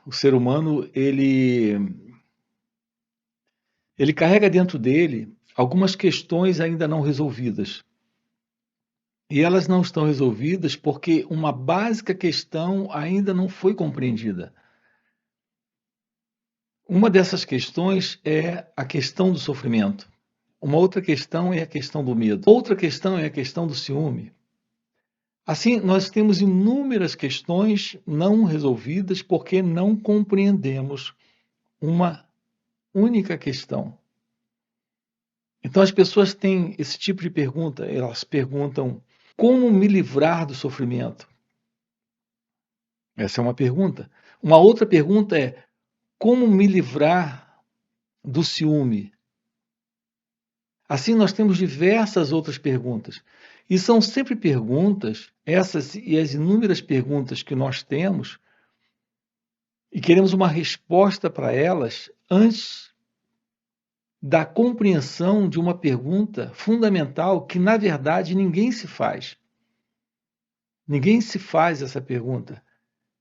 O ser humano, ele carrega dentro dele algumas questões ainda não resolvidas. E elas não estão resolvidas porque uma básica questão ainda não foi compreendida. Uma dessas questões é a questão do sofrimento. Uma outra questão é a questão do medo. Outra questão é a questão do ciúme. Assim, nós temos inúmeras questões não resolvidas porque não compreendemos uma única questão. Então, as pessoas têm esse tipo de pergunta, elas perguntam: como me livrar do sofrimento? Essa é uma pergunta. Uma outra pergunta é: como me livrar do ciúme? Assim, nós temos diversas outras perguntas. E são sempre perguntas, essas e as inúmeras perguntas que nós temos, e queremos uma resposta para elas antes da compreensão de uma pergunta fundamental que, na verdade, ninguém se faz. Ninguém se faz essa pergunta.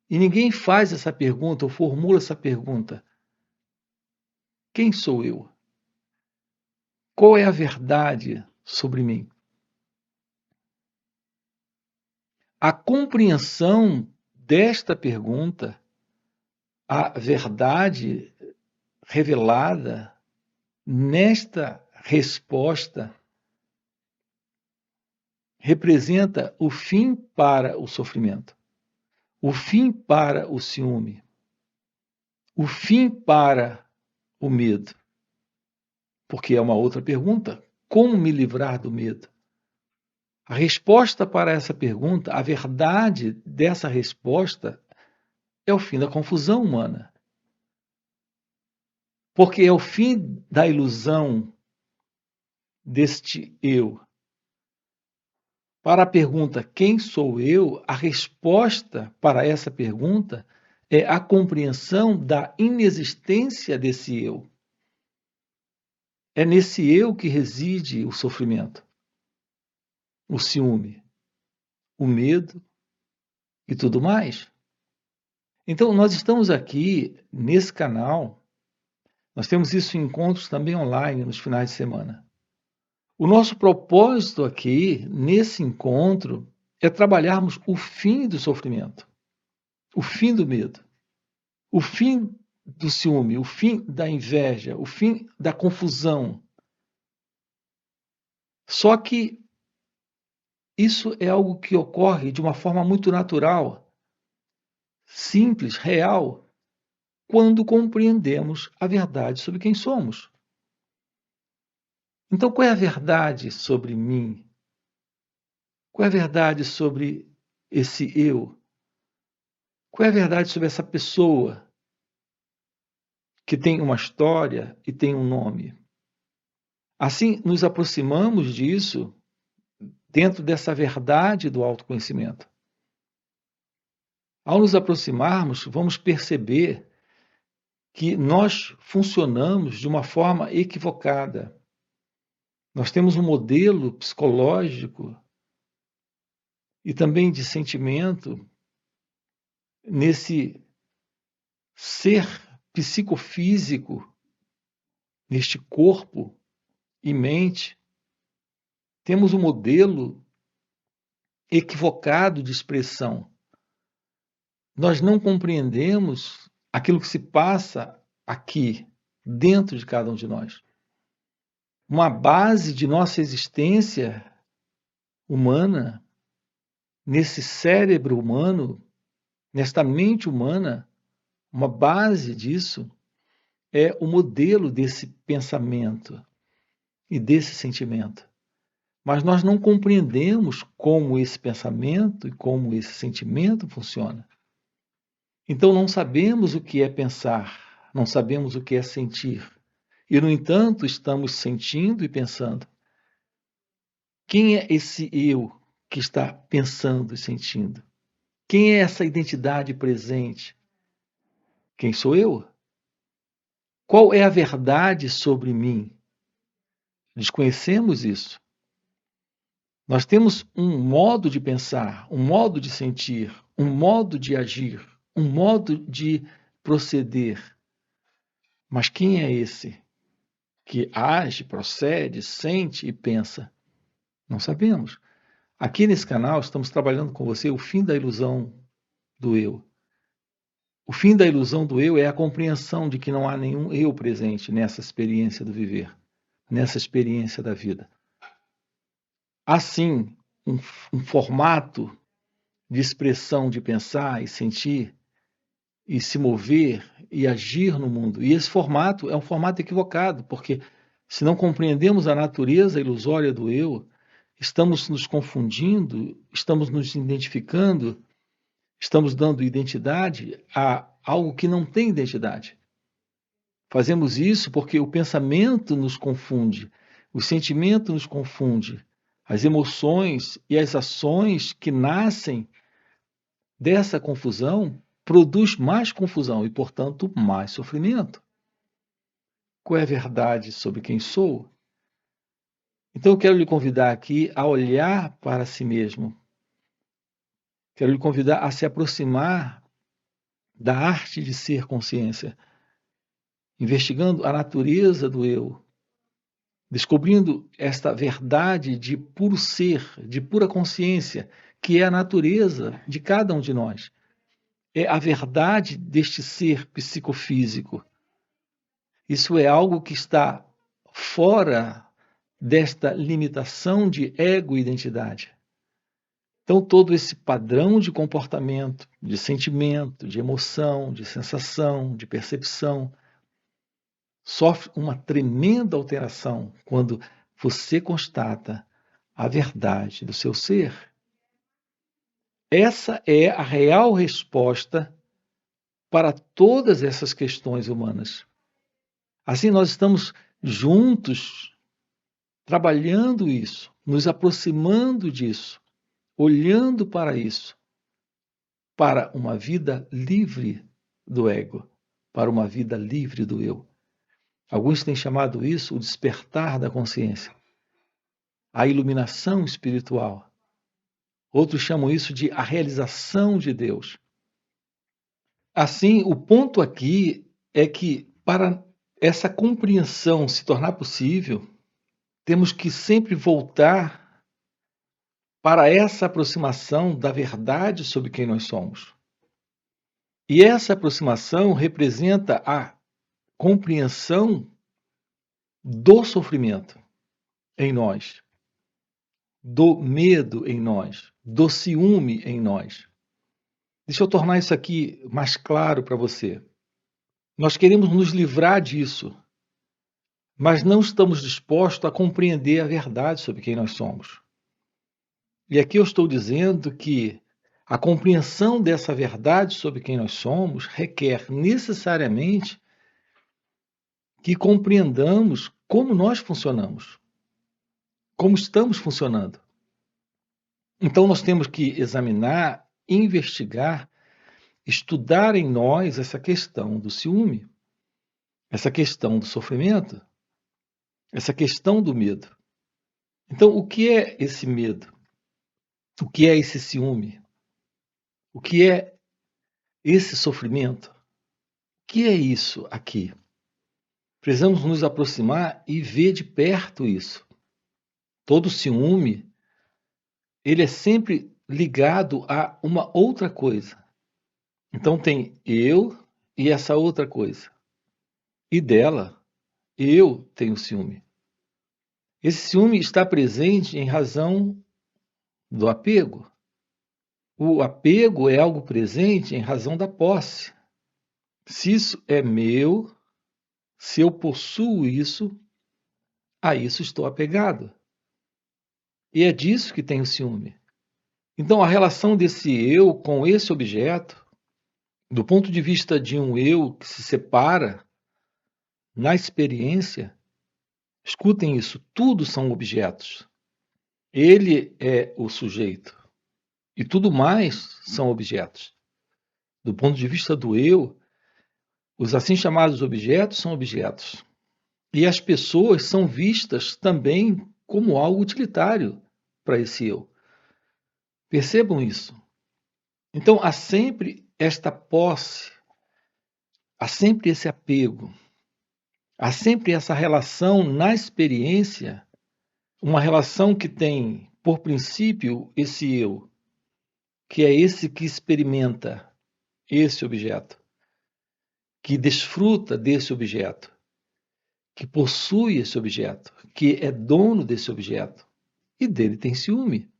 E ninguém faz essa pergunta ou formula essa pergunta: quem sou eu? Qual é a verdade sobre mim? A compreensão desta pergunta, a verdade revelada nesta resposta, representa o fim para o sofrimento, o fim para o ciúme, o fim para o medo. Porque é uma outra pergunta: como me livrar do medo? A resposta para essa pergunta, a verdade dessa resposta, é o fim da confusão humana. Porque é o fim da ilusão deste eu. Para a pergunta quem sou eu, a resposta para essa pergunta é a compreensão da inexistência desse eu. É nesse eu que reside o sofrimento, o ciúme, o medo e tudo mais. Então, nós estamos aqui nesse canal, nós temos isso em encontros também online nos finais de semana. O nosso propósito aqui, nesse encontro, é trabalharmos o fim do sofrimento, o fim do medo, o fim do ciúme, o fim da inveja, o fim da confusão. Só que isso é algo que ocorre de uma forma muito natural, simples, real, quando compreendemos a verdade sobre quem somos. Então, qual é a verdade sobre mim? Qual é a verdade sobre esse eu? Qual é a verdade sobre essa pessoa que tem uma história e tem um nome? Assim, nos aproximamos disso dentro dessa verdade do autoconhecimento. Ao nos aproximarmos, vamos perceber que nós funcionamos de uma forma equivocada. Nós temos um modelo psicológico e também de sentimento nesse ser psicofísico, neste corpo e mente. Temos um modelo equivocado de expressão. Nós não compreendemos aquilo que se passa aqui, dentro de cada um de nós. Uma base de nossa existência humana, nesse cérebro humano, nesta mente humana, uma base disso é o modelo desse pensamento e desse sentimento. Mas nós não compreendemos como esse pensamento e como esse sentimento funciona. Então não sabemos o que é pensar, não sabemos o que é sentir. E, no entanto, estamos sentindo e pensando. Quem é esse eu que está pensando e sentindo? Quem é essa identidade presente? Quem sou eu? Qual é a verdade sobre mim? Desconhecemos isso. Nós temos um modo de pensar, um modo de sentir, um modo de agir, um modo de proceder. Mas quem é esse que age, procede, sente e pensa? Não sabemos. Aqui nesse canal estamos trabalhando com você o fim da ilusão do eu. O fim da ilusão do eu é a compreensão de que não há nenhum eu presente nessa experiência do viver, nessa experiência da vida. Há sim um formato de expressão de pensar e sentir e se mover e agir no mundo. E esse formato é um formato equivocado, porque se não compreendemos a natureza ilusória do eu, estamos nos confundindo, estamos nos identificando, estamos dando identidade a algo que não tem identidade. Fazemos isso porque o pensamento nos confunde, o sentimento nos confunde, as emoções e as ações que nascem dessa confusão produz mais confusão e, portanto, mais sofrimento. Qual é a verdade sobre quem sou? Então eu quero lhe convidar aqui a olhar para si mesmo. Quero lhe convidar a se aproximar da arte de ser consciência, investigando a natureza do eu, descobrindo esta verdade de puro ser, de pura consciência, que é a natureza de cada um de nós. É a verdade deste ser psicofísico. Isso é algo que está fora desta limitação de ego-identidade. Então, todo esse padrão de comportamento, de sentimento, de emoção, de sensação, de percepção, sofre uma tremenda alteração quando você constata a verdade do seu ser. Essa é a real resposta para todas essas questões humanas. Assim, nós estamos juntos, trabalhando isso, nos aproximando disso, olhando para isso, para uma vida livre do ego, para uma vida livre do eu. Alguns têm chamado isso o despertar da consciência, a iluminação espiritual. Outros chamam isso de a realização de Deus. Assim, o ponto aqui é que, para essa compreensão se tornar possível, temos que sempre voltar para essa aproximação da verdade sobre quem nós somos. E essa aproximação representa a compreensão do sofrimento em nós, do medo em nós, do ciúme em nós. Deixa eu tornar isso aqui mais claro para você. Nós queremos nos livrar disso, mas não estamos dispostos a compreender a verdade sobre quem nós somos. E aqui eu estou dizendo que a compreensão dessa verdade sobre quem nós somos requer necessariamente que compreendamos como nós funcionamos, como estamos funcionando. Então nós temos que examinar, investigar, estudar em nós essa questão do ciúme, essa questão do sofrimento, essa questão do medo. Então, o que é esse medo? O que é esse ciúme? O que é esse sofrimento? O que é isso aqui? Precisamos nos aproximar e ver de perto isso. Todo ciúme, ele é sempre ligado a uma outra coisa. Então tem eu e essa outra coisa. E dela, eu tenho ciúme. Esse ciúme está presente em razão do apego. O apego é algo presente em razão da posse. Se isso é meu, se eu possuo isso, a isso estou apegado. E é disso que tenho ciúme. Então, a relação desse eu com esse objeto, do ponto de vista de um eu que se separa na experiência, escutem isso, tudo são objetos. Ele é o sujeito. E tudo mais são objetos. Do ponto de vista do eu, os assim chamados objetos são objetos. E as pessoas são vistas também como algo utilitário para esse eu. Percebam isso. Então, há sempre esta posse há sempre esse apego, há sempre essa relação na experiência, uma relação que tem, por princípio, esse eu, que é esse que experimenta esse objeto, que desfruta desse objeto, que possui esse objeto, que é dono desse objeto e dele tem ciúme,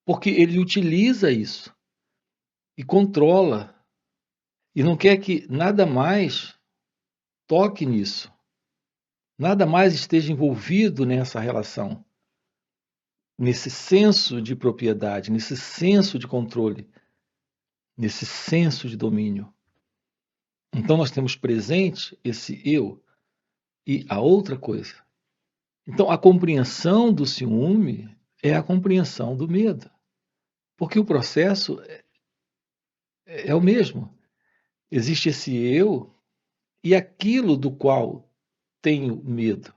porque ele utiliza isso e controla e não quer que nada mais toque nisso, nada mais esteja envolvido nessa relação, nesse senso de propriedade, nesse senso de controle, nesse senso de domínio. Então nós temos presente esse eu e a outra coisa. Então a compreensão do ciúme é a compreensão do medo, porque o processo é o mesmo. Existe esse eu e aquilo do qual tenho medo.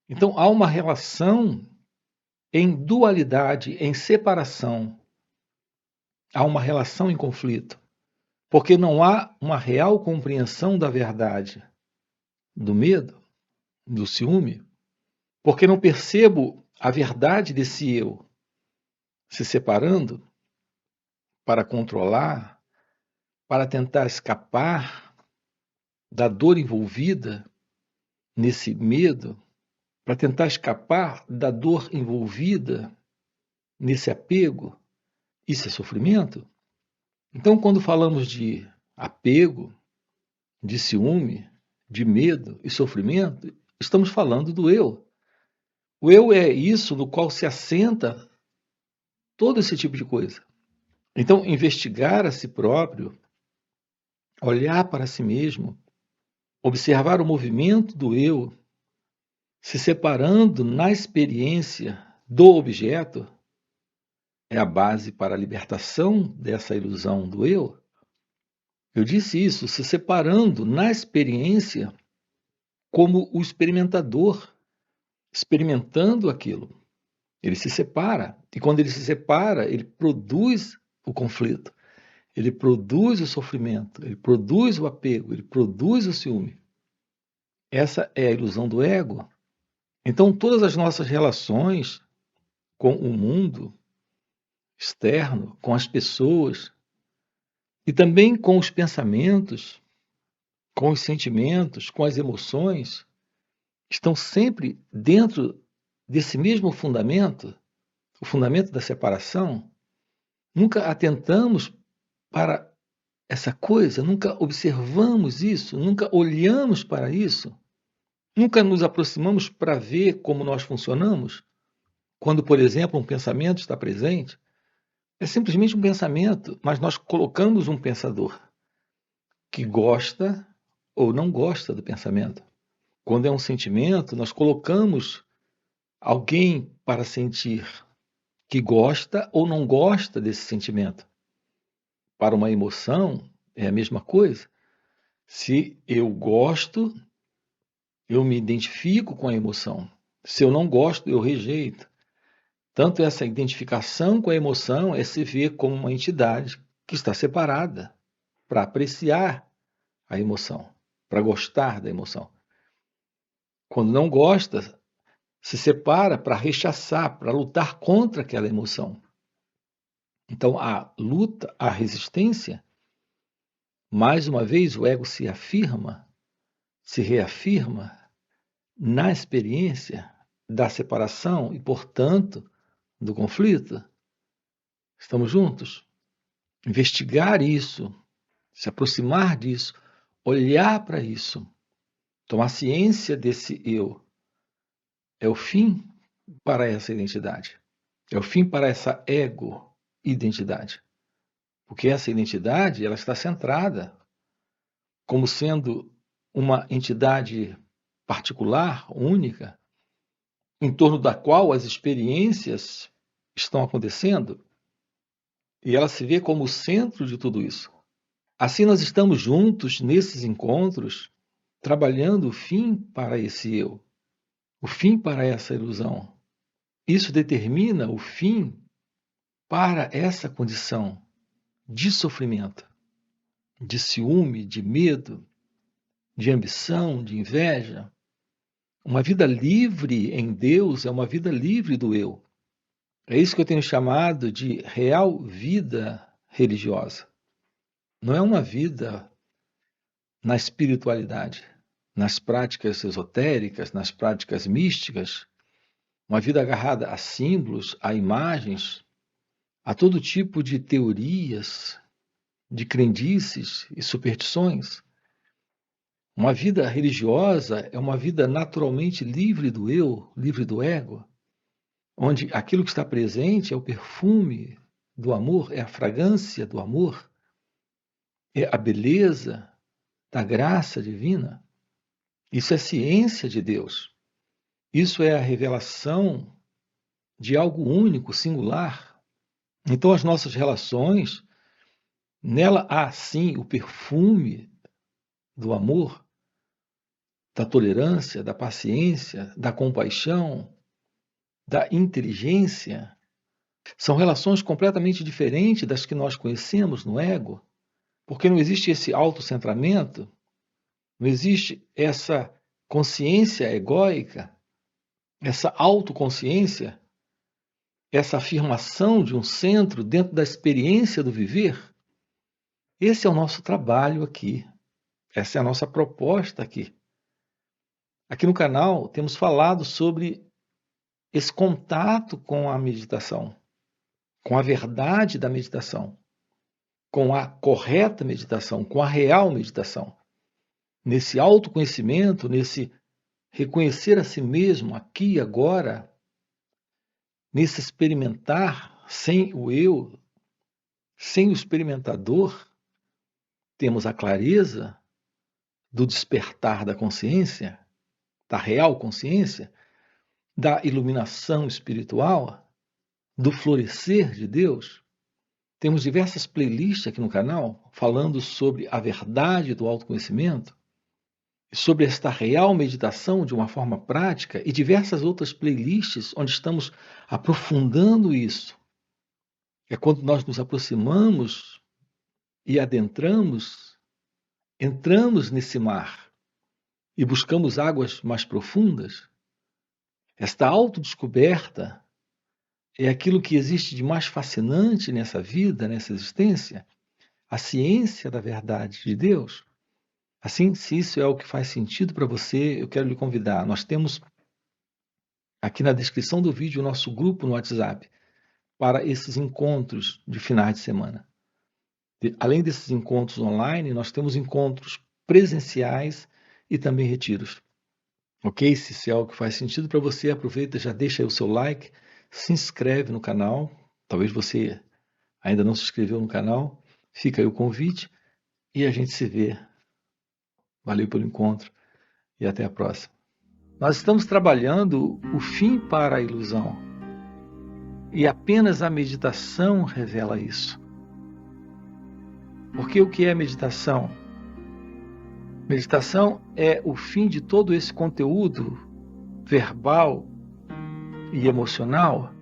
Então há uma relação em dualidade, em separação. Há uma relação em conflito, porque não há uma real compreensão da verdade, do medo, do ciúme, porque não percebo a verdade desse eu se separando para controlar, para tentar escapar da dor envolvida nesse medo, para tentar escapar da dor envolvida nesse apego. Isso é sofrimento? Então, quando falamos de apego, de ciúme, de medo e sofrimento, estamos falando do eu. O eu é isso no qual se assenta todo esse tipo de coisa. Então, investigar a si próprio, olhar para si mesmo, observar o movimento do eu, se separando na experiência do objeto, é a base para a libertação dessa ilusão do eu. Eu disse isso, se separando na experiência como o experimentador, experimentando aquilo. Ele se separa, e quando ele se separa, ele produz o conflito, ele produz o sofrimento, ele produz o apego, ele produz o ciúme. Essa é a ilusão do ego. Então, todas as nossas relações com o mundo externo, com as pessoas, e também com os pensamentos, com os sentimentos, com as emoções, estão sempre dentro desse mesmo fundamento, o fundamento da separação. Nunca atentamos para essa coisa, nunca observamos isso, nunca olhamos para isso, nunca nos aproximamos para ver como nós funcionamos. Quando, por exemplo, um pensamento está presente, é simplesmente um pensamento, mas nós colocamos um pensador que gosta ou não gosta do pensamento. Quando é um sentimento, nós colocamos alguém para sentir que gosta ou não gosta desse sentimento. Para uma emoção, é a mesma coisa. Se eu gosto, eu me identifico com a emoção. Se eu não gosto, eu rejeito. Tanto essa identificação com a emoção é se ver como uma entidade que está separada para apreciar a emoção, para gostar da emoção. Quando não gosta, se separa para rechaçar, para lutar contra aquela emoção. Então, a luta, a resistência, mais uma vez o ego se afirma, se reafirma na experiência da separação e, portanto, do conflito. Estamos juntos? Investigar isso, se aproximar disso, olhar para isso, tomar ciência desse eu, é o fim para essa identidade. É o fim para essa ego-identidade. Porque essa identidade ela está centrada como sendo uma entidade particular, única, em torno da qual as experiências estão acontecendo, e ela se vê como o centro de tudo isso. Assim, nós estamos juntos nesses encontros, trabalhando o fim para esse eu, o fim para essa ilusão. Isso determina o fim para essa condição de sofrimento. de ciúme, de medo, de ambição, de inveja. Uma vida livre em Deus é uma vida livre do eu. É isso que eu tenho chamado de real vida religiosa. Não é uma vida na espiritualidade, nas práticas esotéricas, nas práticas místicas, uma vida agarrada a símbolos, a imagens, a todo tipo de teorias, de crendices e superstições. Uma vida religiosa é uma vida naturalmente livre do eu, livre do ego, onde aquilo que está presente é o perfume do amor, é a fragrância do amor, é a beleza da graça divina. Isso é ciência de Deus. Isso é a revelação de algo único, singular. Então, as nossas relações, nela há sim o perfume do amor, da tolerância, da paciência, da compaixão, da inteligência. São relações completamente diferentes das que nós conhecemos no ego, porque não existe esse autocentramento, não existe essa consciência egóica, essa autoconsciência, essa afirmação de um centro dentro da experiência do viver. Esse é o nosso trabalho aqui. Essa é a nossa proposta aqui. Aqui no canal temos falado sobre esse contato com a meditação, com a verdade da meditação, com a correta meditação, com a real meditação. Nesse autoconhecimento, nesse reconhecer a si mesmo aqui e agora, nesse experimentar sem o eu, sem o experimentador, temos a clareza do despertar da consciência, da real consciência, da iluminação espiritual, do florescer de Deus. Temos diversas playlists aqui no canal falando sobre a verdade do autoconhecimento, sobre esta real meditação de uma forma prática e diversas outras playlists onde estamos aprofundando isso. É quando nós nos aproximamos e adentramos, entramos nesse mar e buscamos águas mais profundas. Esta autodescoberta é aquilo que existe de mais fascinante nessa vida, nessa existência, a ciência da verdade de Deus. Assim, se isso é o que faz sentido para você, eu quero lhe convidar. Nós temos aqui na descrição do vídeo o nosso grupo no WhatsApp para esses encontros de finais de semana. Além desses encontros online, nós temos encontros presenciais e também retiros. Ok? Se isso é algo que faz sentido para você, aproveita, já deixa aí o seu like, se inscreve no canal. Talvez você ainda não se inscreveu no canal. Fica aí o convite e a gente se vê. Valeu pelo encontro e até a próxima. Nós estamos trabalhando o fim para a ilusão e apenas a meditação revela isso. Porque o que é meditação? Meditação é o fim de todo esse conteúdo verbal e emocional